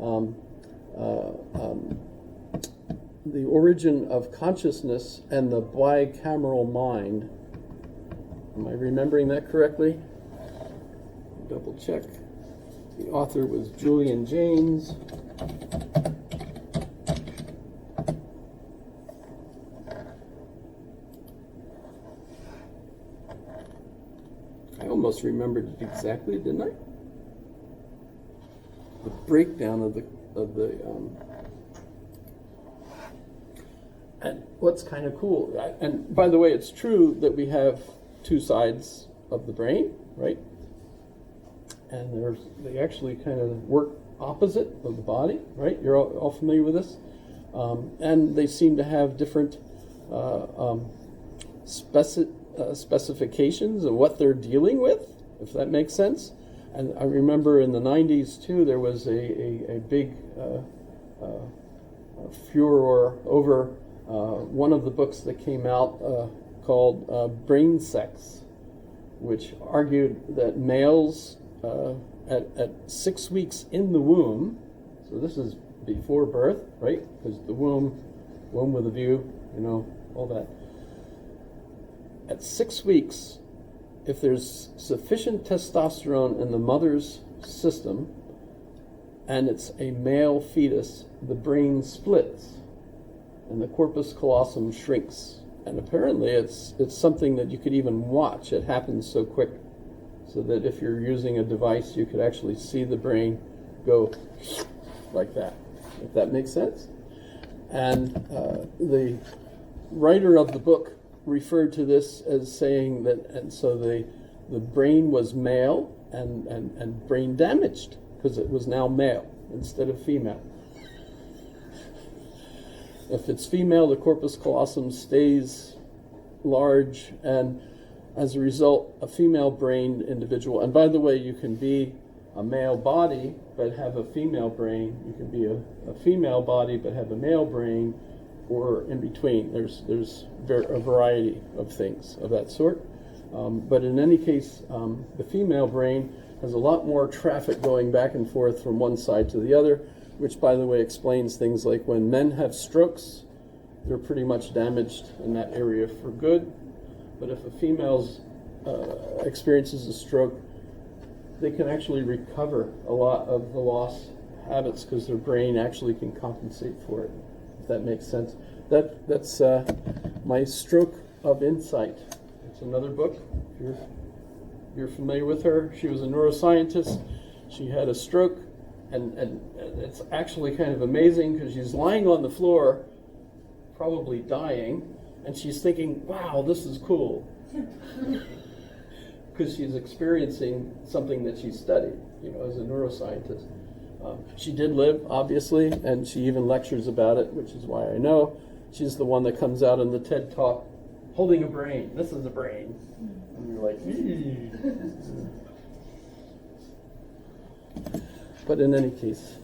um, uh, um, the origin of consciousness and the bicameral mind. Am I remembering that correctly? Double check. The author was Julian Jaynes. I almost remembered it exactly, didn't I? The breakdown of the and what's kind of cool, and by the way, it's true that we have two sides of the brain, right? And they actually kind of work opposite of the body, right? You're all familiar with this? And they seem to have different specifications of what they're dealing with, if that makes sense. And I remember in the 90s, too, there was a big furor over one of the books that came out called Brain Sex, which argued that males at 6 weeks in the womb, so this is before birth, right? Because the womb with a view, all that. At 6 weeks, if there's sufficient testosterone in the mother's system and it's a male fetus, the brain splits and the corpus callosum shrinks. And apparently it's something that you could even watch. It happens so quick, so that if you're using a device, you could actually see the brain go like that, if that makes sense. And the writer of the book referred to this as saying that, and so the brain was male and brain damaged because it was now male instead of female. If it's female, the corpus callosum stays large, and as a result, a female-brained individual, and by the way, you can be a male body but have a female brain. You can be a female body but have a male brain, or in between. There's a variety of things of that sort. But in any case, the female brain has a lot more traffic going back and forth from one side to the other, which, by the way, explains things like when men have strokes, they're pretty much damaged in that area for good. But if a female experiences a stroke, they can actually recover a lot of the lost habits because their brain actually can compensate for it, if that makes sense. That's My Stroke of Insight. It's another book. If you're familiar with her, she was a neuroscientist. She had a stroke, and it's actually kind of amazing because she's lying on the floor, probably dying, and she's thinking, wow, this is cool. Because she's experiencing something that she studied, as a neuroscientist. She did live, obviously, and she even lectures about it, which is why I know. She's the one that comes out in the TED Talk holding a brain. This is a brain. And you're like, eee. But in any case,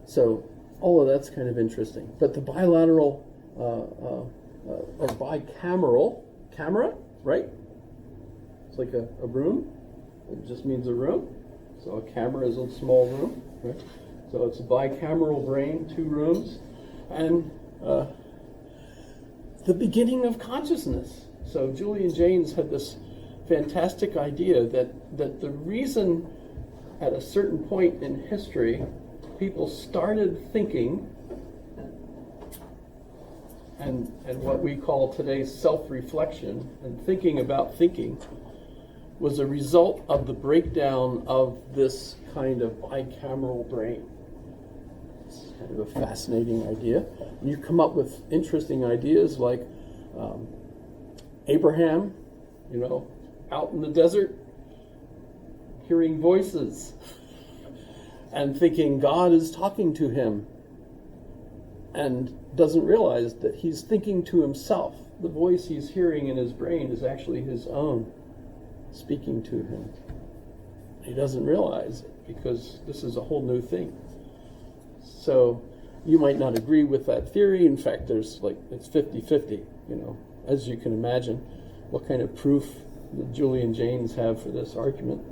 so all of that's kind of interesting. But the bilateral or bicameral camera, right? It's like a room. It just means a room. So a camera is a small room, right? So it's a bicameral brain, 2 rooms, and the beginning of consciousness. So Julian Jaynes had this fantastic idea that the reason at a certain point in history people started thinking, and what we call today self-reflection and thinking about thinking, was a result of the breakdown of this kind of bicameral brain. It's kind of a fascinating idea. And you come up with interesting ideas like Abraham, out in the desert, hearing voices and thinking God is talking to him, and doesn't realize that he's thinking to himself. The voice he's hearing in his brain is actually his own speaking to him. He doesn't realize it because this is a whole new thing. So you might not agree with that theory. In fact, it's 50-50, as you can imagine. What kind of proof did Julian Jaynes have for this argument?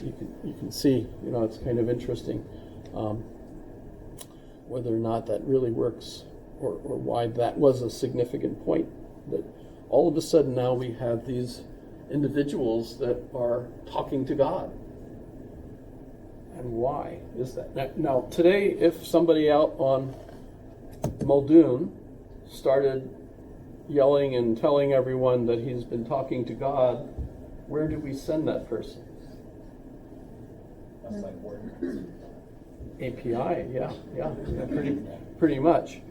you can see, it's kind of interesting whether or not that really works, or why that was a significant point. That all of a sudden now we have these individuals that are talking to God. And why is that? Now today, if somebody out on Muldoon started yelling and telling everyone that he's been talking to God, where do we send that person? That's like word. API, yeah, pretty much,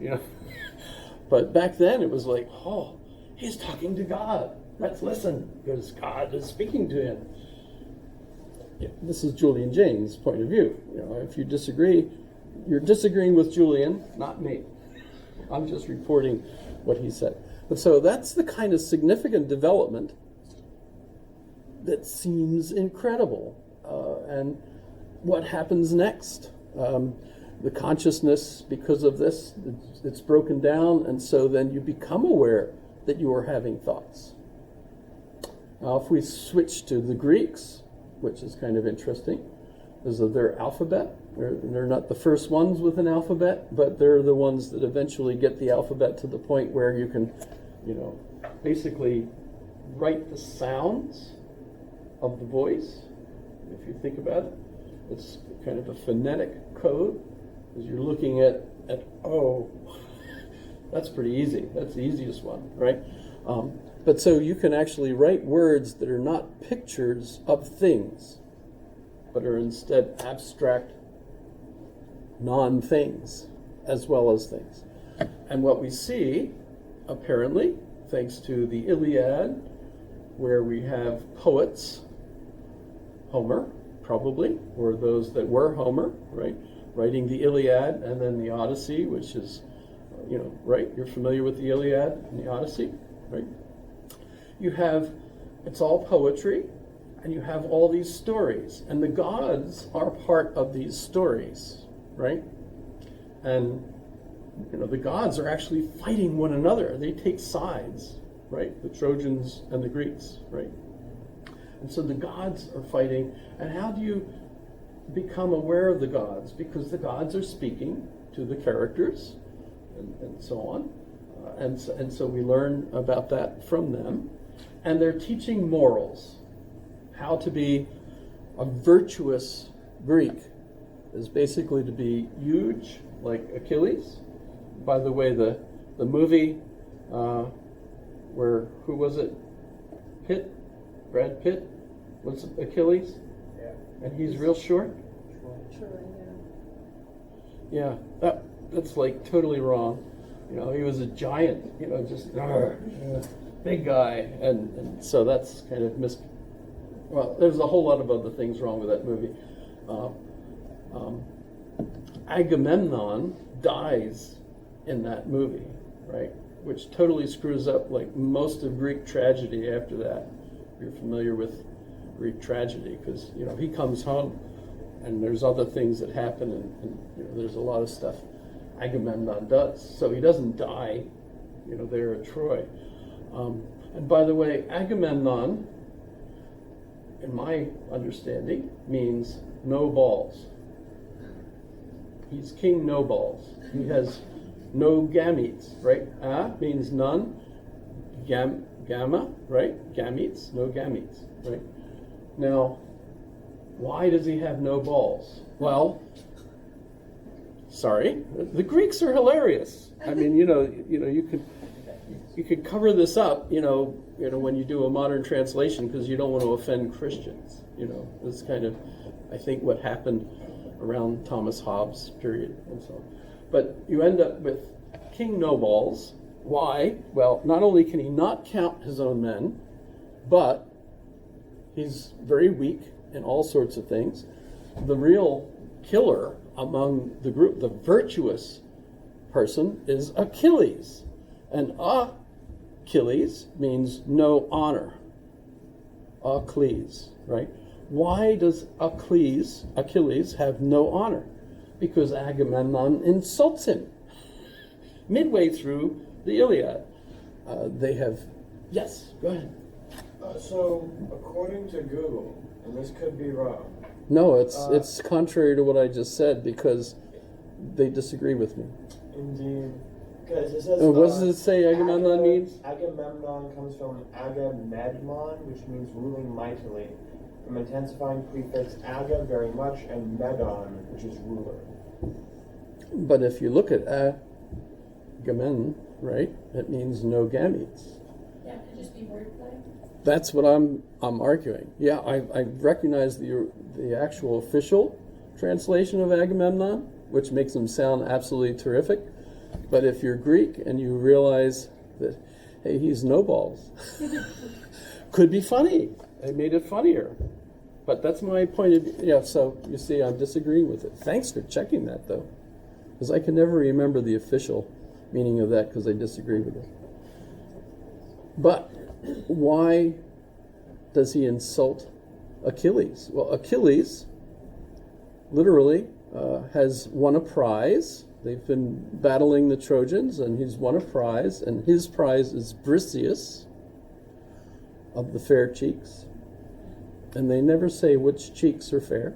But back then it was like, oh, he's talking to God. Let's listen, because God is speaking to him. Yeah, this is Julian Jaynes' point of view. If you disagree, you're disagreeing with Julian, not me. I'm just reporting what he said. And so that's the kind of significant development that seems incredible. And what happens next? The consciousness, because of this, it's broken down, and so then you become aware that you are having thoughts. Now, if we switch to the Greeks, which is kind of interesting, is that their alphabet. They're not the first ones with an alphabet, but they're the ones that eventually get the alphabet to the point where you can, basically write the sounds of the voice. If you think about it, it's kind of a phonetic code, as you're looking at oh, that's pretty easy. That's the easiest one, right? But so you can actually write words that are not pictures of things, but are instead abstract non-things as well as things. And what we see, apparently, thanks to the Iliad, where we have poets, Homer, probably, or those that were Homer, right, writing the Iliad, and then the Odyssey, which is, right, you're familiar with the Iliad and the Odyssey, right? It's all poetry, and you have all these stories, and the gods are part of these stories, right? And the gods are actually fighting one another. They take sides, right? The Trojans and the Greeks, right? And so the gods are fighting. And how do you become aware of the gods? Because the gods are speaking to the characters, and so on. And so we learn about that from them. And they're teaching morals. How to be a virtuous Greek is basically to be huge, like Achilles. By the way, the movie where, who was it? Brad Pitt was Achilles? Yeah. And he's real short? Yeah, that's like totally wrong. He was a giant, just big guy. And so that's kind of well, there's a whole lot of other things wrong with that movie. Agamemnon dies in that movie, right? Which totally screws up like most of Greek tragedy after that. You're familiar with Greek tragedy, because he comes home and there's other things that happen, and there's a lot of stuff Agamemnon does. So he doesn't die, there at Troy. And by the way, Agamemnon, in my understanding, means no balls. He's king no balls. He has no gametes, right? Means none. Gamma, right? Gametes, no gametes, right? Now, why does he have no balls? Well, sorry, the Greeks are hilarious. I mean, you could cover this up, when you do a modern translation, because you don't want to offend Christians. It's kind of, I think, what happened around Thomas Hobbes' period and so on. But you end up with King No Balls. Why? Well, not only can he not count his own men, but he's very weak in all sorts of things. The real killer among the group, the virtuous person, is Achilles. And Achilles means no honor. Achilles, right? Why does Achilles have no honor? Because Agamemnon insults him. Midway through the Iliad, they have, yes, go ahead. So, according to Google, and this could be wrong, No, it's contrary to what I just said because they disagree with me. Indeed. Because it says. What does it say Agamemnon means? Agamemnon comes from Agamemnon, which means ruling mightily. From intensifying prefix aga, very much, and medon, which is ruler. But if you look at Agamemnon, right, it means no gametes. Yeah, it could just be wordplay. That's what I'm arguing. Yeah, I recognize the actual official translation of Agamemnon, which makes him sound absolutely terrific. But if you're Greek and you realize that, hey, he's no balls, could be funny. They made it funnier. But that's my point of view. Yeah, so you see, I'm disagreeing with it. Thanks for checking that, though, because I can never remember the official meaning of that because I disagree with it. But why does he insult Achilles? Well, Achilles literally has won a prize. They've been battling the Trojans, and he's won a prize, and his prize is Briseis of the fair cheeks. And they never say which cheeks are fair.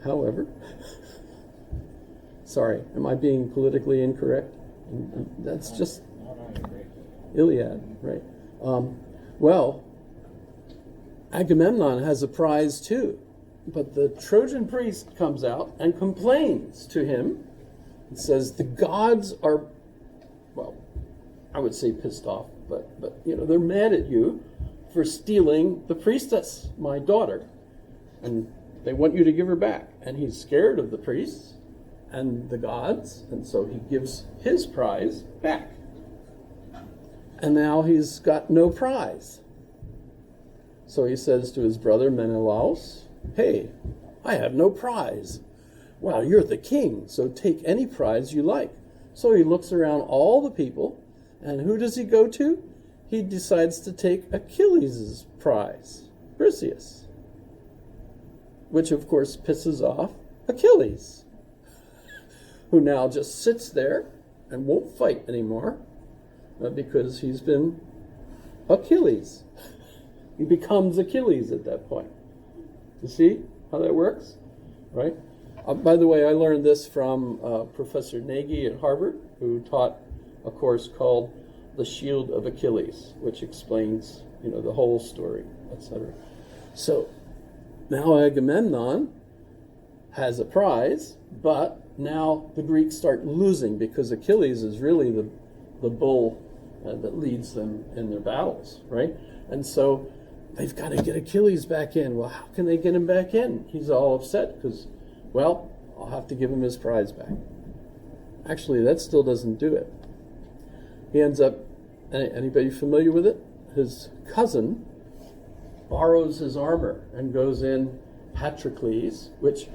However, sorry, am I being politically incorrect? That's just Iliad, right? Well, Agamemnon has a prize too, but the Trojan priest comes out and complains to him and says the gods are, well, I would say pissed off, but they're mad at you for stealing the priestess, my daughter, and they want you to give her back. And he's scared of the priests and the gods, and so he gives his prize back. And now he's got no prize. So he says to his brother Menelaus, hey, I have no prize. Well, you're the king, so take any prize you like. So he looks around all the people, and who does he go to? He decides to take Achilles' prize, Briseis, which of course pisses off Achilles, who now just sits there and won't fight anymore because he's been Achilles. He becomes Achilles at that point. You see how that works? Right? By the way, I learned this from Professor Nagy at Harvard, who taught a course called The Shield of Achilles, which explains, the whole story, etc. So now Agamemnon has a prize, but now the Greeks start losing because Achilles is really the bull that leads them in their battles, right? And so they've got to get Achilles back in. Well, how can they get him back in? He's all upset because, well, I'll have to give him his prize back. Actually, that still doesn't do it. He ends up, anybody familiar with it? His cousin borrows his armor and goes in Patroclus, which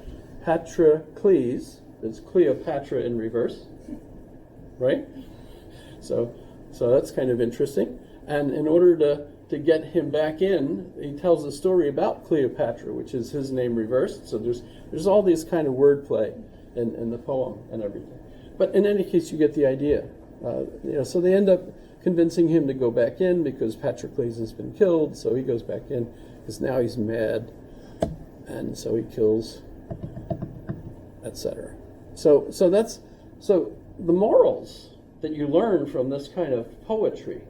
Patroclus is Cleopatra in reverse, right? So that's kind of interesting. And in order to get him back in, he tells a story about Cleopatra, which is his name reversed. So there's all this kind of wordplay in the poem and everything. But in any case, you get the idea. So they end up convincing him to go back in because Patroclus has been killed. So he goes back in because now he's mad, and so he kills, etc. So the morals that you learn from this kind of poetry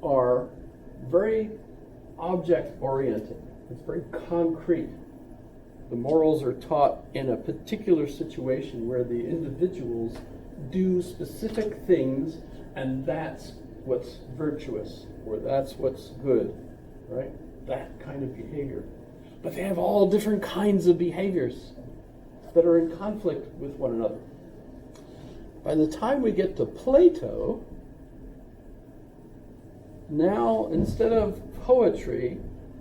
are very object-oriented. It's very concrete. The morals are taught in a particular situation where the individuals do specific things, and that's what's virtuous, or that's what's good, right? That kind of behavior. But they have all different kinds of behaviors that are in conflict with one another. By the time we get to Plato, now instead of poetry,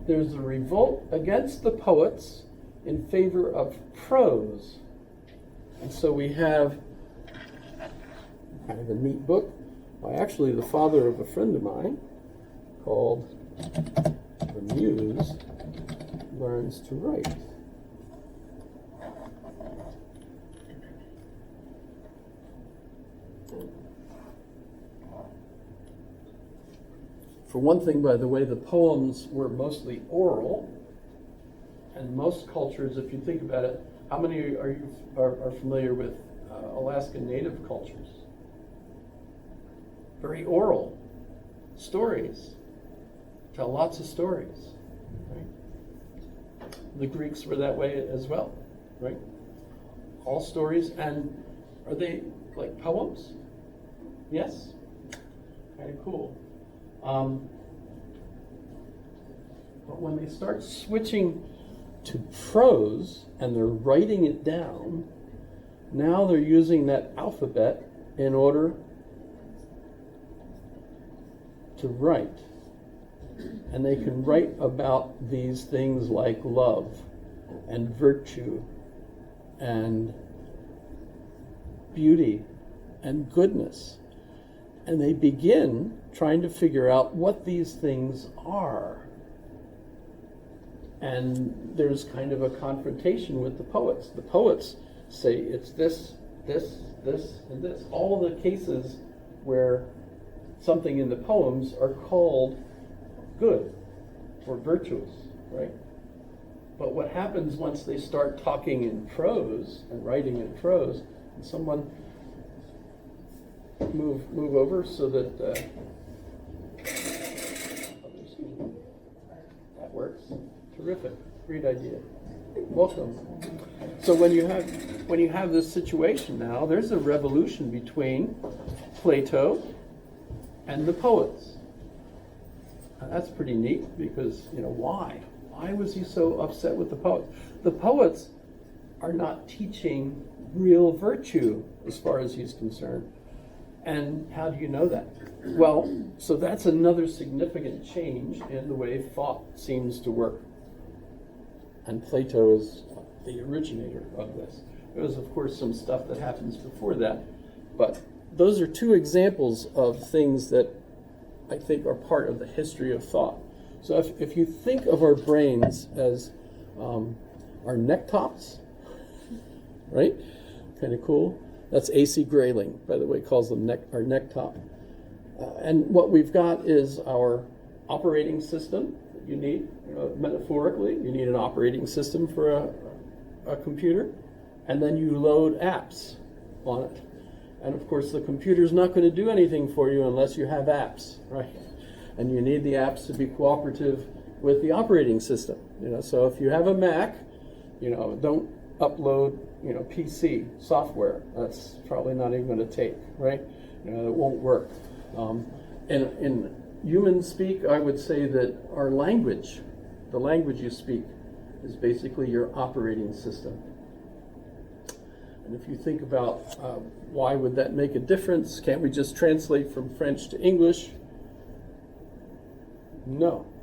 there's a revolt against the poets in favor of prose. And so we have kind of a neat book by actually the father of a friend of mine called The Muse Learns to Write. For one thing, by the way, the poems were mostly oral, And most cultures, if you think about it, how many are familiar with Alaskan Native cultures? Very oral stories. Tell lots of stories, right? The Greeks were that way as well, right? All stories, and are they like poems? Yes? Kind of cool. But when they start switching to prose and they're writing it down, now they're using that alphabet in order to write. And they can write about these things like love and virtue and beauty and goodness. And they begin trying to figure out what these things are. And there's kind of a confrontation with the poets. The poets say it's this, this, this, and this. All the cases where something in the poems are called good or virtuous, right? But what happens once they start talking in prose and writing in prose, and someone move over so that that works. Terrific, great idea. Welcome. So when you have this situation now, there's a revolution between Plato and the poets. That's pretty neat because, why? Why was he so upset with the poets? The poets are not teaching real virtue as far as he's concerned. And how do you know that? Well, so that's another significant change in the way thought seems to work. And Plato is the originator of this. There's, of course, some stuff that happens before that. But those are two examples of things that I think are part of the history of thought. So if you think of our brains as our neck tops, right? Kind of cool. That's A.C. Grayling, by the way, calls them our neck top. And what we've got is our operating system that you need, metaphorically. You need an operating system for a computer. And then you load apps on it. And of course, the computer's not going to do anything for you unless you have apps, right? And you need the apps to be cooperative with the operating system. So if you have a Mac, don't upload, PC software. That's probably not even going to take, right? It won't work. In human speak, I would say that our language, the language you speak, is basically your operating system. And if you think about why would that make a difference, can't we just translate from French to English? No.